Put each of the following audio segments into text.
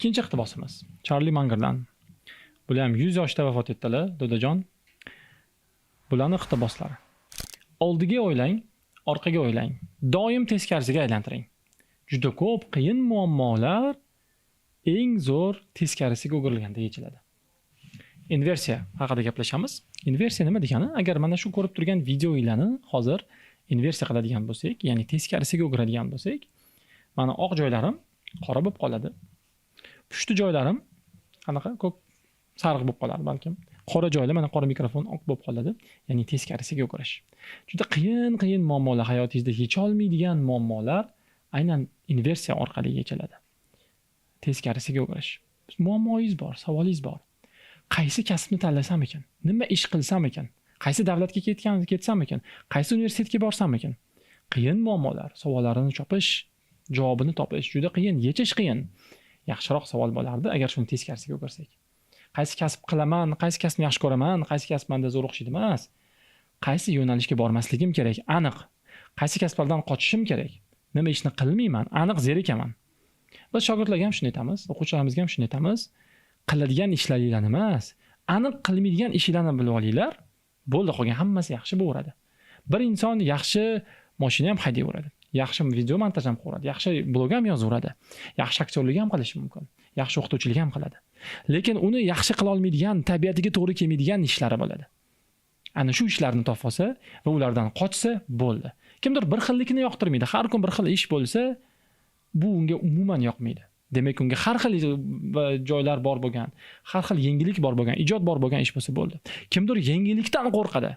Ikkinchi iqtibosimiz Charlie Mangerdan. Bular ham 100 yoshda vafot etdilar, dodajon. Bularning iqtiboslari. Oldiga o'ylang, orqaga o'ylang. Doim teskarisiga aylantiring. Juda ko'p qiyin muammolar eng zo'r teskarisiga o'girilganda yechiladi. Inversiya haqida gaplashamiz. Inversiya nima degani? Agar mana shu ko'rib turgan videolarni hozir inversiya qiladigan bo'lsak, ya'ni teskarisiga o'giradigan bo'lsak, mana oq joylarim qora bo'lib qoladi. Pushti joylarim qanaqa ko'k sariq bo'lib qoladi balkim. Qora joylar mana qora mikrofon oq bo'lib qoladi, ya'ni teskarisiga o'girish. Juda qiyin muammolar hayotingizda yecha olmaydigan muammolar aynan inversiya orqali yechiladi. Teskarisiga o'girish. Muammoingiz bor, savolingiz bor. Qaysi kasbni tanlasam ekan? Nima ish qilsam ekan? Qaysi davlatga ketsam ekan? Qaysi universitetga borsam ekan? Qiyin muammolar, savollarini chopish, javobini topish juda qiyin, yechish qiyin. Yaxshiroq savol bo'lardi agar shuni teskarisiga o'girsak. Qaysi kasb qilaman, qaysi kasbni yaxshi ko'raman, qaysi kasb menda zo'r o'xshaydi emas. Qaysi yo'nalishga bormasligim kerak, aniq. Qaysi kasblardan qochishim kerak. Nima ishni qilmayman, aniq zerikaman. Biz shogirdlarga ham shuni aytamiz, o'quvchilarimizga ham shuni aytamiz. Qiladigan ishlaringlarni emas, aniq qilmaydigan ishlarni bilib olinglar. Bo'ldi, qolgan hammasi yaxshi bo'laveradi. Bir inson yaxshi mashina ham haydayveradi. Yaxshi video montaj ham qiladi, yaxshi blog ham yozaveradi, yaxshi aktyorlik ham qilishi mumkin, yaxshi o'qituvchilik ham qiladi. Lekin uni yaxshi qila olmaydigan, tabiatiga to'g'ri kelmaydigan ishlari bo'ladi. Ana shu ishlarni topib olsa va ulardan qochsa bo'ldi. Kimdir bir xillikni yoqtirmaydi, har kun bir xil ish bo'lsa, bu unga umuman yoqmaydi. Demak, unga har xil joylar bor bo'lgan, har xil yangilik bor bo'lgan, ijod bor bo'lgan ish bo'lsa bo'ldi. Kimdir yangilikdan qo'rqadi.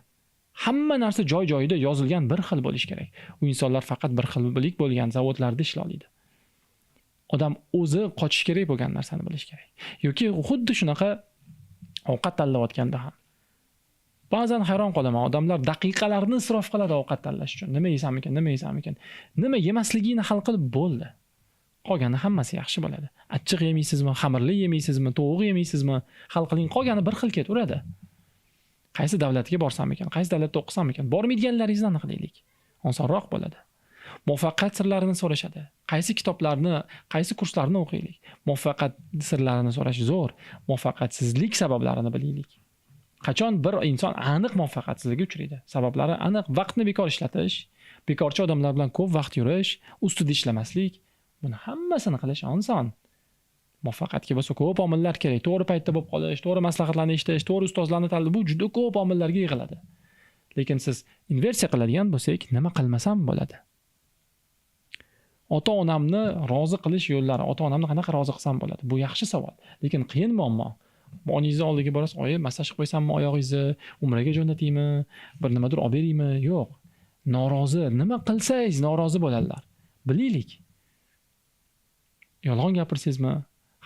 Hamma narsa joy-joyida yozilgan bir xil bo'lish kerak. U insonlar faqat bir xillik bo'lgan zavodlarda ishlaydi. Odam o'zi qochish kerak bo'lgan narsani bilish kerak. Yoki xuddi shunaqa ovqat tanlayotganda ham. Ba'zan hayron qolaman, odamlar daqiqalarni isrof qiladi ovqat tanlash uchun. Nima yesam ekan, nima yesam ekan. Nima yemasligini hal qilib bo'ldi. Qolgani hammasi yaxshi bo'ladi. Achchiq yemaysizmi, xamirli yemaysizmi, tovuq yemaysizmi, hal qiling, qolgani bir xil ketaveradi. Qaysi davlatga borsam ekan, qaysi davlatda o'qisam ekan, bormaydiganlaringizni aniqlaylik. Osonroq bo'ladi. Muvaffaqiyat sirlarini so'rashadi. Qaysi kitoblarni, qaysi kurslarni o'qiylik. Muvaffaqiyat sirlarini so'rash zo'r. Muvaffaqiyatsizlik sabablarini bilaylik. Qachon bir inson aniq muvaffaqiyatsizlikka uchraydi? Sabablari aniq: vaqtni bekor ishlatish, bekorchi odamlar bilan ko'p vaqt yurish, ustida ishlamaslik. Buni hammasini qilish oson. Muvaffaqiyatga bo'lsa ko'p omillar kerak. To'g'ri paytda bo'lib qolish, to'g'ri maslahatlarni eshitish, to'g'ri ustozlarni tanlab, bu juda ko'p omillarga yig'iladi. Lekin siz inversiya qiladigan bo'lsak, nima qilmasam bo'ladi? Ota-onamni rozi qilish yo'llari, ota-onamni qanaqa rozi qilsam bo'ladi? Bu yaxshi savol, lekin qiyin muammo. Oningizni oldiga borasiz, "Oyi, massaj qilib qo'ysammi oyog'ingizni, umraga jo'nataymi, bir nimadir olib beraymi?" Yo'q. Norozi, nima qilsangiz norozi bo'ladilar. Bilaylik. Yolg'on gapirsizmi,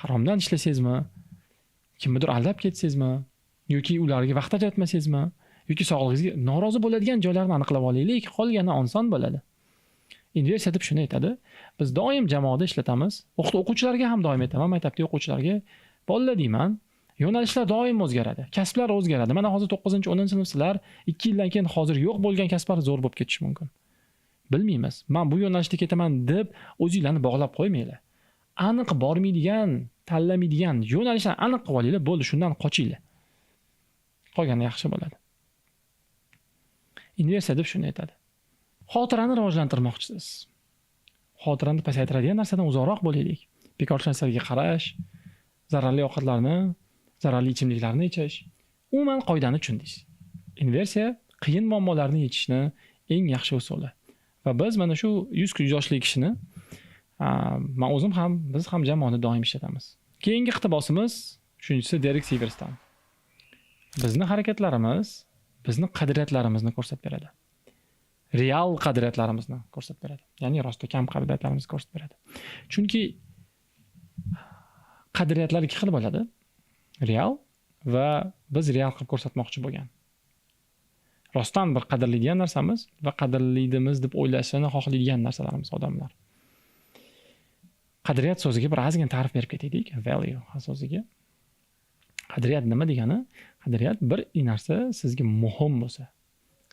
haromdan ishlasizmi, kimnidir aldab ketsizmi, yoki ularga vaqt ajratmasizmi, yoki sog'lig'ingizga norozi bo'ladigan joylarni aniqlab olaylik, qolgani oson bo'ladi. Inversiya deb shuni aytadi. Biz doim jamoada ishlatamiz. O'quvchilarga ham doim aytaman, maktabdagi o'quvchilarga, "Bolalar deyman, yo'nalishlar doim o'zgaradi, kasblar o'zgaradi. Mana hozir 9-10 sinfsizlar, 2 yildan keyin hozir yo'q bo'lgan kasblar zo'r bo'lib ketishi mumkin. Bilmaymiz. Men bu yo'nalishda ketaman deb o'zingizlarni bog'lab qo'ymanglar. Aniq bormaydigan, tanlamaydigan yo'nalishlarni aniq qilib olinglar, bo'ldi, shundan qochinglar. Qolgani yaxshi bo'ladi." Inversiya deb shuni aytadi. Xotirani rivojlantirmoqchisiz. Xotirani pasaytiradigan narsadan uzoqroq bo'laylik. Bekorchi narsalarga qarash, zararli ovqatlarni, zararli ichimliklarni ichish. Umuman qoidani tushundingiz. Inversiya qiyin muammolarni yechishni eng yaxshi usuli. Va biz mana shu 100 yoshli kishini men o'zim ham, biz ham jamoani doim ishlatamiz. Keyingi iqtibosimiz, shunchisi Derek Siversdan. Bizni harakatlarimiz, bizni qadriyatlarimizni ko'rsatib beradi. Real qadriyatlarimizni ko'rsatib beradi. Ya'ni rostakam qadriyatlarimizni ko'rsatib beradi. Chunki qadriyatlar ikki xil bo'ladi. Real va biz real qilib ko'rsatmoqchi bo'lgan. Rostdan bir qadrlaydigan narsamiz va qadrlaydimiz deb o'ylashini xohlaydigan narsalarimiz odamlar. Qadriyat so'ziga bir ozgina ta'rif berib ketaylik. Value so'ziga. Qadriyat nima degani? Qadriyat bir narsa sizga muhim bo'lsa,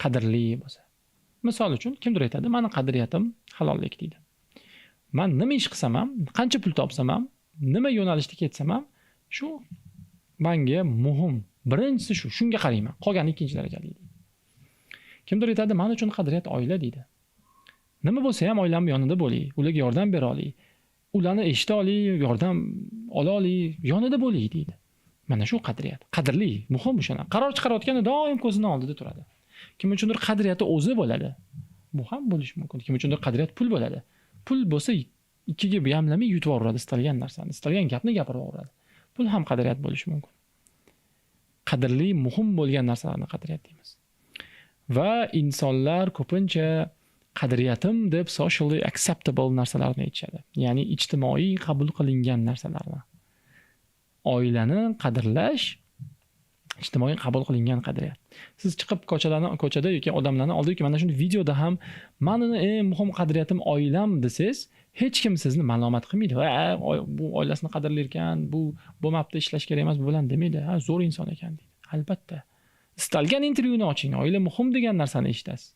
qadrli bo'lsa. Misol uchun kimdir aytadi, "Meni qadriyatim halollik" deydi. Men nima ish qilsam ham, qancha pul topsam ham, nima yo'nalishda ketsam ham shu menga muhim. Birinchisi shu, shunga qarayman. Qolgani ikkinchi darajali deydi. Kimdir aytadi, men uchun qadriyat oila deydi. Nima bo'lsa ham oilamning yonida bo'ling, ularga yordam bera oling, ularni eshita oling, yordam ola oling, yonida bo'ling deydi. Mana shu qadriyat. Qadrli, muhim o'shana. Qaror chiqarayotganda doim ko'zining oldida turadi. Kim uchundir qadriyati o'zi bo'ladi. Bu ham bo'lishi mumkin. Kim uchundir qadriyat pul bo'ladi. Pul bo'lsa ikkiga yamlamay yutib yuboradi istalgan narsani, istalgan gapni gapirib yuboradi. Pul ham qadriyat bo'lishi mumkin. Qadrli, muhim bo'lgan narsalarni qadriyat deymiz. Va insonlar ko'pincha qadriyatim deb socially acceptable narsalarni aytishadi. Ya'ni ijtimoiy qabul qilingan narsalarni. Oilani qadrlash ijtimoiy qabul qilingan qadriyat. Siz chiqib ko'chada yoki odamlarni oldida yoki mana shunday videoda ham "Meni eng muhim qadriyatim oilam" desangiz, hech kim sizni malomat qilmaydi. Bu oilasini qadrlar ekan, bu bo'lmabdi, ishlash kerak emas, bu bilan demaydi. Ha, zo'r inson ekan deydi. Albatta. Istalgan intervyuni oching, oila muhim degan narsani eshitasiz.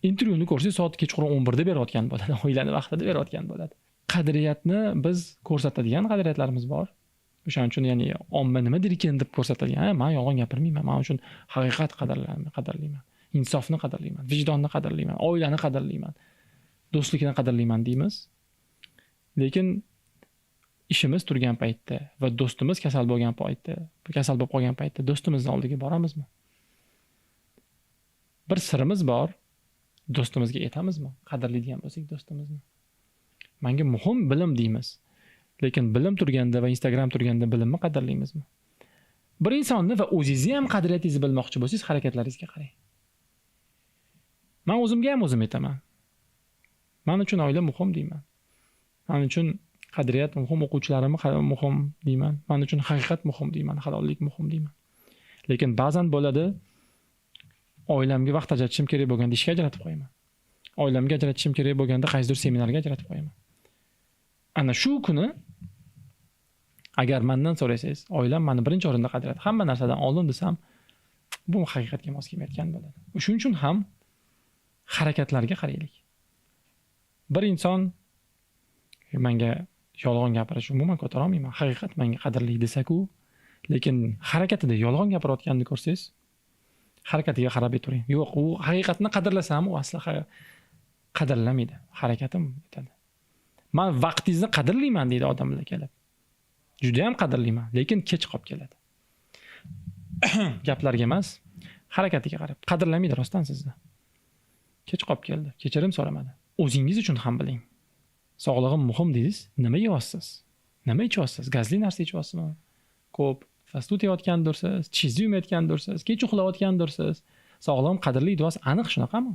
Intervyuni ko'rsangiz soat kechqurun 11 da berayotgan bo'ladi, oilani vaqtida berayotgan bo'ladi. Qadriyatni biz ko'rsatadigan qadriyatlarimiz bor. O'shaning uchun ya'ni omma nima der ekan deb ko'rsatadigan. Men yolg'on gapirmayman. Men uchun haqiqat qadrlayman. Insofni qadrlayman, vijdonni qadrlayman, oilani qadrlayman, do'stlikni qadrlayman deymiz. Lekin ishimiz turgan paytda va do'stimiz kasal bo'lib qolgan paytda do'stimizning oldiga boramizmi? Bir sirimiz bor. Do'stimizga aytamizmi? Qadrlaydigan bo'lsak do'stimizni. Menga muhim bilim deymiz. Lekin bilim turganda va Instagram turganda bilimni qadrlaymizmi? Bir insonni va o'zingizni ham qadriyatingizni bilmoqchi bo'lsangiz, harakatlaringizga qarang. Men o'zimga ham o'zim aytaman. Men uchun oila muhim deyman. Men uchun qadriyat muhim, o'quvchilarim muhim deyman. Men uchun haqiqat muhim deyman, halollik muhim deyman. Lekin ba'zan bo'ladi, oilamga vaqt ajratishim kerak bo'lganda ishga ajratib qo'yaman. Oilamga ajratishim kerak bo'lganda qaysidir seminarga ajratib qo'yaman. Ana shu kuni agar mendan so'rasangiz, oilam meni birinchi o'rinda qadriyat, hamma narsadan oldin desam, bu haqiqatga mos kelmayotgan bo'ladi. Shuning uchun ham harakatlarga qaraylik. Bir inson menga yolg'on gapirish umuman ko'tara olmayman. Haqiqat menga qadrli desa-ku, lekin harakatida yolg'on gapirayotganini ko'rsangiz, harakatiga qarab turing. Yo'q, u haqiqatni qadrlasam, u asli qadrlamaydi. Harakatim aytadi. Men vaqtingizni qadrlayman deydi odamlar kelib. Juda ham qadrlayman, lekin kech qolib keladi. Gaplarga emas, harakatiga qarab. Qadrlamaydi rostdan sizni. Kech qolib keldi, kechirim so'ramadi. O'zingiz uchun ham biling. Sog'lig'im muhim deysiz, nima yeyapsiz? Nima ichyapsiz? Gazli narsa ichyapsizmi? Ko'p fast food yeyotgandirsiz, tishingizni yumayotgandirsiz, kech uxlayotgandirsiz. Sog'lig'im qadrli deyapsiz, aniq shunaqami?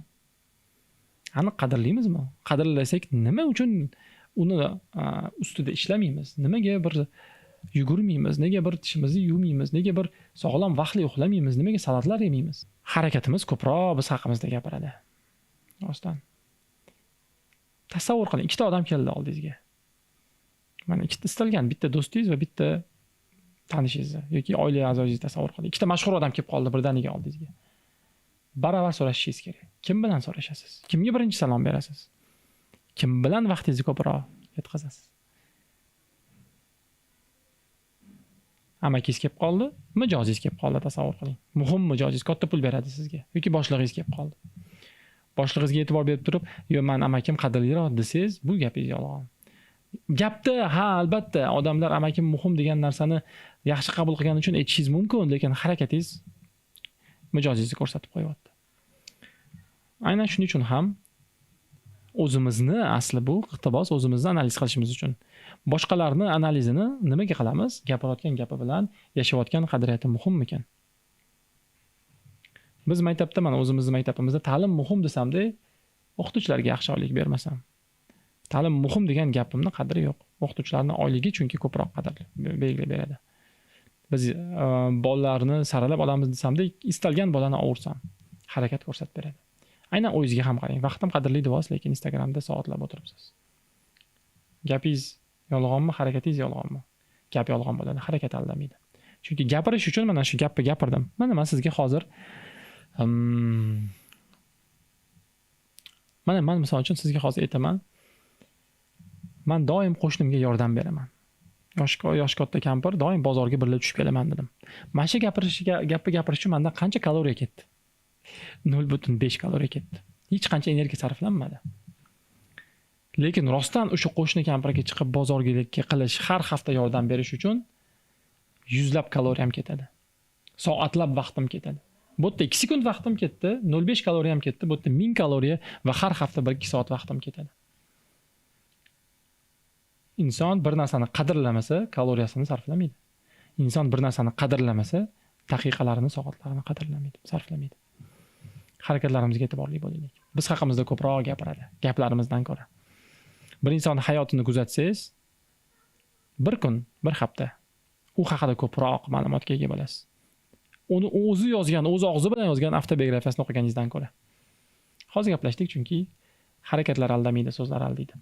Aniq qadrlaymizmi? Qadrlasak nima uchun uni ustida ishlamaymiz? Nimaga bir yugurmaymiz? Nega bir tishimizni yuvmaymiz? Nega bir sog'lom vaqtli uxlamaymiz? Nimaga salatlar yemaymiz? Harakatimiz ko'proq biz haqimizda gapiradi. Rostdan. Tasavvur qiling, ikkita odam keldi oldingizga. Mana ikkita istalgan bitta do'stingiz va bitta tanishingiz yoki oila a'zoyingizni tasavvur qiling. Ikkita mashhur odam kelib qoldi birdaniga oldingizga. Baravar so'rashishingiz kerak. Kim bilan so'rashasiz? Kimga birinchi salom berasiz? Kim bilan vaqtingizni ko'proq yetkazasiz? Amakingiz kelib qoldi, mijozingiz kelib qoldi, tasavvur qiling. Muhim mijozingiz katta pul beradi sizga yoki boshlig'ingiz kelib qoldi. Boshlig'ingizga e'tibor berib turib, "Yo, men amakim qadrliroq" desangiz, bu gapingiz yolg'on. Gapda ha, albatta, odamlar amakim muhim degan narsani yaxshi qabul qilgani uchun aytishingiz mumkin, lekin harakatingiz mijozingizni ko'rsatib qo'yapti. Aynan shuning uchun ham o'zimizni asli bu iqtibos o'zimizni analiz qilishimiz uchun. Boshqalarni analizini nimaga qilamiz? Gapirayotgan gapi bilan yashayotgan qadriyati muhimmikan? Biz maktabda, mana o'zimizning maktabimizda ta'lim muhim desamda, o'qituvchilarga yaxshi oylik bermasam. Ta'lim muhim degan gapimni qadri yo'q. O'qituvchilarning oyligi chunki ko'proq qadr belgilab beradi. Biz bolalarni saralab olamiz desamda, istalgan bolani ovursam, harakat ko'rsatib beradi. Aynan o'zingizga ham qarang. Vaqtim qadrli deysiz, lekin Instagramda soatlab o'tiribsiz. Gapingiz yolg'onmi, harakatingiz yolg'onmi? Gap yolg'on bo'ladi, harakat aldamaydi. Chunki gapirish uchun mana shu gapni gapirdim. Mana men sizga hozir men misol uchun sizga hozir aytaman. Men doim qo'shnimga yordam beraman. Yosh katta kampir doim bozorga birga tushib kelaman dedim. Mana shu gapni gapirish uchun mendan qancha kaloriya ketdi? 0.5 kaloriya ketdi. Hech qancha energiya sarflanmadi. Lekin rostdan o'sha qo'shni kampirga chiqib bozorgilikka qilish, har hafta yordam berish uchun yuzlab kaloriyam ketadi. Soatlab vaqtim ketadi. Bu yerda 2 sekund vaqtim ketdi, 0.5 kaloriyam ketdi, bu yerda 1000 kaloriya va har hafta 1-2 soat vaqtim ketadi. Inson bir narsani qadrlamasa, kaloriyasini sarflamaydi. Inson bir narsani qadrlamasa, daqiqalarini, soatlarini qadrlamaydi, sarflamaydi. Harakatlarimizga e'tiborli bo'laylik. Biz haqimizda ko'proq gapiradi, gaplarimizdan ko'ra. Bir inson hayotini kuzatsangiz, bir kun, bir hafta u haqida ko'proq ma'lumotga ega bo'lasiz. Uni o'zi yozgan, o'z og'zi bilan yozgan avtobiografiyasini o'qiganingizdan ko'ra. Hozir gaplashdik chunki harakatlar aldamaydi, so'zlar aldaydi.